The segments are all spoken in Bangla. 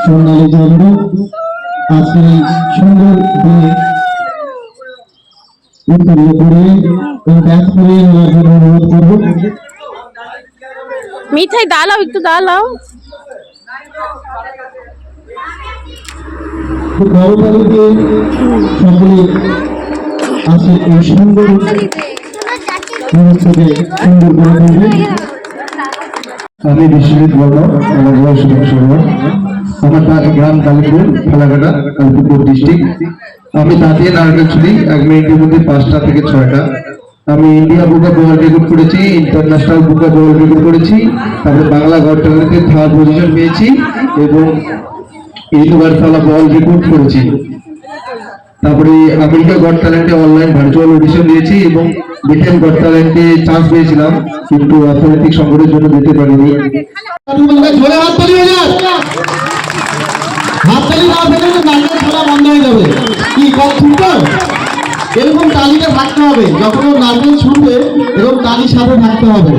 সোনালী জন্ম আজকে সুন্দর দিয়ে উত্তরীয় করে ব্যাস করে নেওয়ার জন্য অনুরোধ করবো। মিঠাই দাঁড়াও, একটু দাঁড়াও। সকলে আজকে এই সুন্দর মুহূর্তকে সুন্দর করে তুলবে। আমি বিশ্বজিৎ বর্মা, আমার বয়স 16। আমার গ্রাম কালীপুর, ফালাকাটা, কালীপুর ডিস্ট্রিক্ট। আমি তাঁতিয়ে নারকেল ছুরি 1 মিনিটের মধ্যে 5টা থেকে 6টা। আমি India book of world record করেছি, international book of world record করেছি, তারপরে বাংলা গড ট্যালেন্টে 3rd পজিশন পেয়েছি এবং ইউনিভার্সাল ওয়ার্ল্ড রেকর্ড করেছি। তারপরে আমেরিকা গড ট্যালেন্টে অনলাইন ভার্চুয়াল অডিশন দিয়েছি এবং ব্রিটেন গড ট্যালেন্টে চান্স পেয়েছিলাম, কিন্তু অর্থনৈতিক সংকটের জন্য যেতে পারিনি। এরকম তালিকা থাকতে হবে, যখন নারকেল ছুটবে এরকম তালির সাথে থাকতে হবে।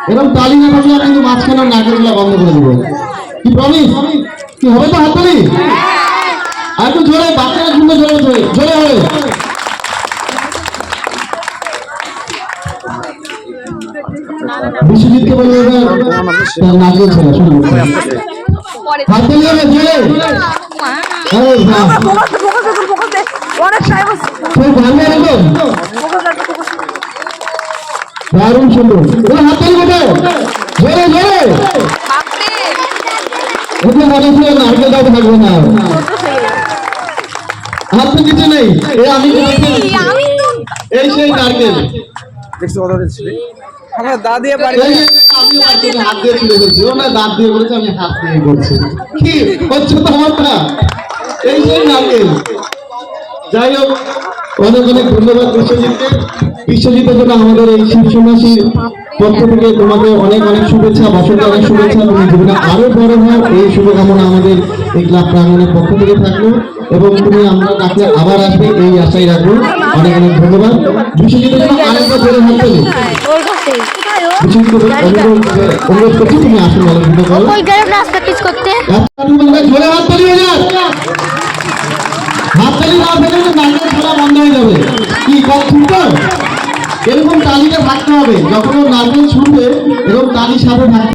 এরকম তালি না থাকলে কিন্তু মাঝখানে নারকেলগুলো বন্ধ করে দেবো। কি প্রমিস? কি হবে তো? হাততালি আর একটু জোরে, বাচ্চারা শুনবে জোরে জোরে জোরে হবে। বিশ্বজিৎকে বলবো নারকেল ছেড়ে শুরু করতে। হাততালি হবে জোরে। দারুণ সুন্দর, হাততালি হবে জোরে জোরে। ওকে মনে ছিল নারকেল দাও থাকবে না, হাত তো কিছু নেই। আমি এই সেই নারকেল দাঁত দিয়ে হাত দিয়ে তুলে ফেলছি। ও না দাঁত দিয়ে বলেছে, আমি হাত দিয়ে করছি। কি হচ্ছে তো আমারটা? এই সেই নারকেল। যাই হোক, অনেক অনেক ধন্যবাদ বিশ্বজিৎকে। বিশ্বজিতের জন্য আমাদের এই শিব সন্ন্যাসীর পক্ষ থেকে তোমাকে অনেক অনেক শুভেচ্ছা, বসন্ত অনেক শুভেচ্ছা। তুমি জীবনে আরো বড় হও, এই শুভকামনা আমাদের এই ক্লাব প্রাঙ্গণের পক্ষ থেকে থাকলো এবং তুমি আমরা ডাকলে আবার আসবে, এই আশাই রাখবো। অনেক অনেক ধন্যবাদ বিশ্বজিতের জন্য। আরেকবার জোরে হাত তালি। অনুরোধ করছি তুমি আসুন, জোরে হাত তালি হয়ে যাক। হাততালি না পেলে নারকেল ছোড়া বন্ধ হয়ে যাবে। কি ছুটবে? এরকম তালিকা থাকতে হবে, যখন নারকেল ছুটবে এরকম তালির সাথে থাকতে